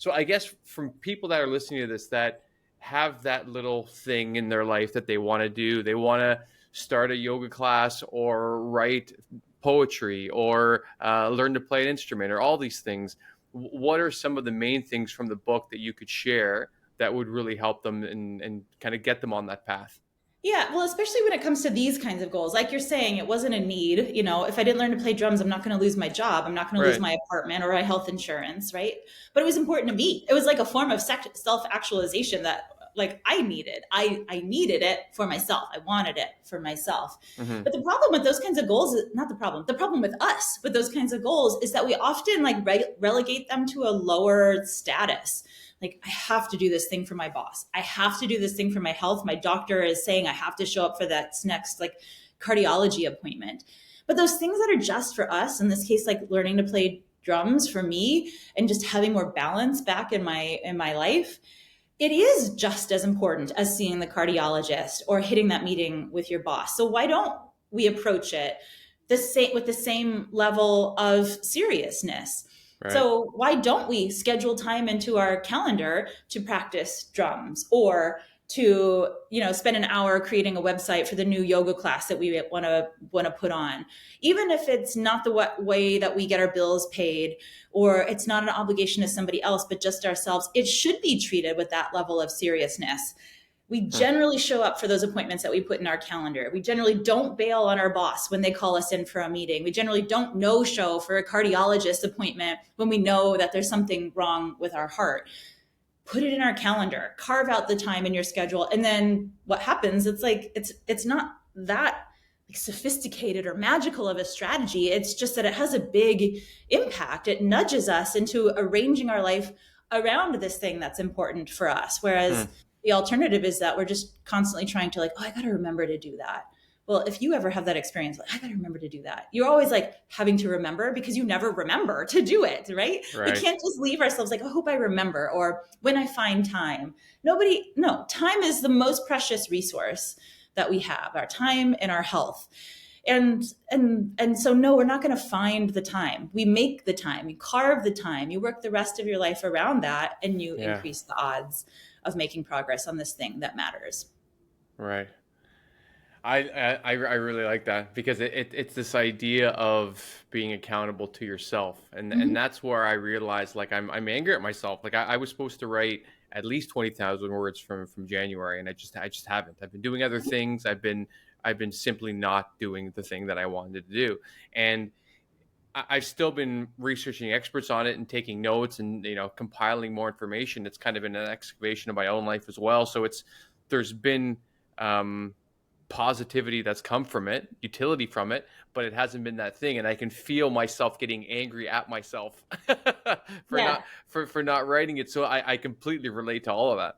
So I guess from people that are listening to this that have that little thing in their life that they want to do, they want to start a yoga class or write poetry or learn to play an instrument or all these things. What are some of the main things from the book that you could share that would really help them and kind of get them on that path? Yeah, well, especially when it comes to these kinds of goals. Like you're saying, it wasn't a need. If I didn't learn to play drums, I'm not going to lose my job. I'm not going to lose Right. my apartment or my health insurance, right? But it was important to me. It was like a form of self-actualization that like I needed. I needed it for myself. I wanted it for myself. Hmm. But the problem with those kinds of goals is not the problem. The problem with us with those kinds of goals is that we often like relegate them to a lower status. Like, I have to do this thing for my boss. I have to do this thing for my health. My doctor is saying I have to show up for that next like cardiology appointment. But those things that are just for us, in this case, like learning to play drums for me and just having more balance back in my life, it is just as important as seeing the cardiologist or hitting that meeting with your boss. So why don't we approach it the same with the same level of seriousness? Right. So why don't we schedule time into our calendar to practice drums or to spend an hour creating a website for the new yoga class that we want to put on, even if it's not the way that we get our bills paid, or it's not an obligation to somebody else but just ourselves. It should be treated with that level of seriousness. We Hmm. generally show up for those appointments that we put in our calendar. We generally don't bail on our boss when they call us in for a meeting. We generally don't no show for a cardiologist appointment when we know that there's something wrong with our heart. Put it in our calendar, carve out the time in your schedule. And then what happens, it's like it's not that like sophisticated or magical of a strategy. It's just that it has a big impact. It nudges us into arranging our life around this thing that's important for us. Whereas Hmm. the alternative is that we're just constantly trying to like, oh, I got to remember to do that. Well, if you ever have that experience, like, I got to remember to do that. You're always like having to remember because you never remember to do it, right? We Right. can't just leave ourselves like, I hope I remember or when I find time. No, time is the most precious resource that we have, our time and our health. And so no, we're not going to find the time. We make the time, you carve the time, you work the rest of your life around that, and you Yeah. increase the odds of making progress on this thing that matters. Right. I really like that because it's this idea of being accountable to yourself, and Mhm. that's where I realized like I'm angry at myself. Like I was supposed to write at least 20,000 words from January, and I just haven't. I've been doing other things. I've been simply not doing the thing that I wanted to do, and I've still been researching experts on it and taking notes and compiling more information. It's kind of been an excavation of my own life as well. So there's been um, positivity that's come from it, utility from it, but it hasn't been that thing. And I can feel myself getting angry at myself for Yeah. not for not writing it. So I completely relate to all of that.